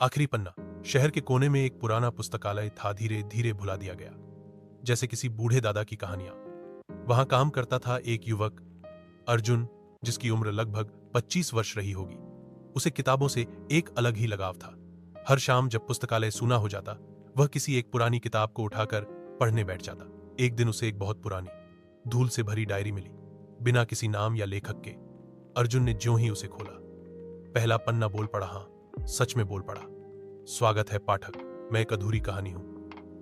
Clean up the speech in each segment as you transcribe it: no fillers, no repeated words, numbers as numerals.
आखिरी पन्ना। शहर के कोने में एक पुराना पुस्तकालय था, धीरे धीरे भुला दिया गया, जैसे किसी बूढ़े दादा की कहानियां। वहां काम करता था एक युवक, अर्जुन, जिसकी उम्र लगभग 25 वर्ष रही होगी। उसे किताबों से एक अलग ही लगाव था। हर शाम जब पुस्तकालय सूना हो जाता, वह किसी एक पुरानी किताब को उठाकर पढ़ने बैठ जाता। एक दिन उसे एक बहुत पुरानी, धूल से भरी डायरी मिली, बिना किसी नाम या लेखक के। अर्जुन ने ज्यों ही उसे खोला, पहला पन्ना बोल पड़ा। हाँ, सच में बोल पड़ा। स्वागत है पाठक, मैं एक अधूरी कहानी हूं।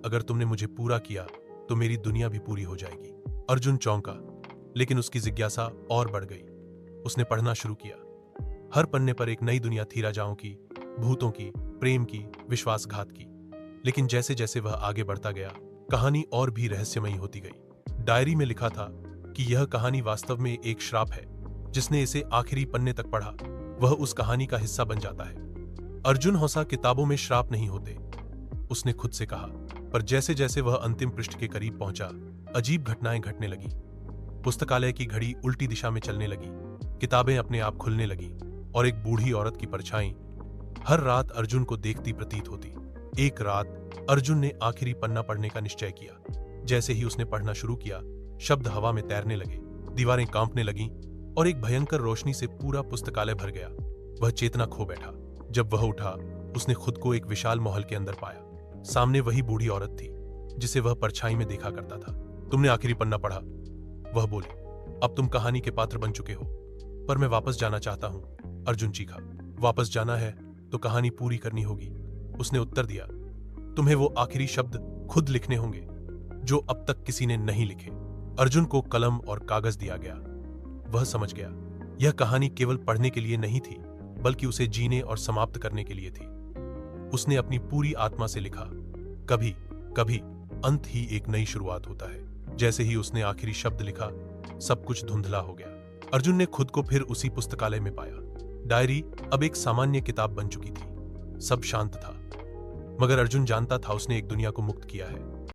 अगर तुमने मुझे पूरा किया तो मेरी दुनिया भी पूरी हो जाएगी। अर्जुन चौंका, लेकिन उसकी जिज्ञासा और बढ़ गई। उसने पढ़ना शुरू किया। हर पन्ने पर एक नई दुनिया थी, राजाओं की, भूतों की, प्रेम की, विश्वासघात की। लेकिन जैसे जैसे वह आगे बढ़ता गया, कहानी और भी रहस्यमयी होती गई। डायरी में लिखा था कि यह कहानी वास्तव में एक श्राप है। जिसने इसे आखिरी पन्ने तक पढ़ा, वह उस कहानी का हिस्सा बन जाता है। अर्जुन हंसा, किताबों में श्राप नहीं होते, उसने खुद से कहा। पर जैसे जैसे वह अंतिम पृष्ठ के करीब पहुंचा, अजीब घटनाएं घटने लगी। पुस्तकालय की घड़ी उल्टी दिशा में चलने लगी, किताबें अपने आप खुलने लगी, और एक बूढ़ी औरत की परछाई हर रात अर्जुन को देखती प्रतीत होती। एक रात अर्जुन ने आखिरी पन्ना पढ़ने का निश्चय किया। जैसे ही उसने पढ़ना शुरू किया, शब्द हवा में तैरने लगे, दीवारें कांपने लगीं, और एक भयंकर रोशनी से पूरा पुस्तकालय भर गया। वह चेतना खो बैठा। जब वह उठा, उसने खुद को एक विशाल महल के अंदर पाया। सामने वही बूढ़ी औरत थी जिसे वह परछाई में देखा करता था। तुमने आखिरी पन्ना पढ़ा, वह बोली। अब तुम कहानी के पात्र बन चुके हो, पर मैं वापस जाना चाहता हूं, अर्जुन चीखा। वापस जाना है तो कहानी पूरी करनी होगी, उसने उत्तर दिया। तुम्हें वो आखिरी शब्द खुद लिखने होंगे जो अब तक किसी ने नहीं लिखे। अर्जुन को कलम और कागज दिया गया। वह समझ गया, यह कहानी केवल पढ़ने के लिए नहीं थी, बल्कि उसे जीने और समाप्त करने के लिए थी। उसने अपनी पूरी आत्मा से लिखा, कभी कभी अंत ही एक नई शुरुआत होता है। जैसे ही उसने आखिरी शब्द लिखा, सब कुछ धुंधला हो गया। अर्जुन ने खुद को फिर उसी पुस्तकालय में पाया। डायरी अब एक सामान्य किताब बन चुकी थी। सब शांत था, मगर अर्जुन जानता था उसने एक दुनिया को मुक्त किया है।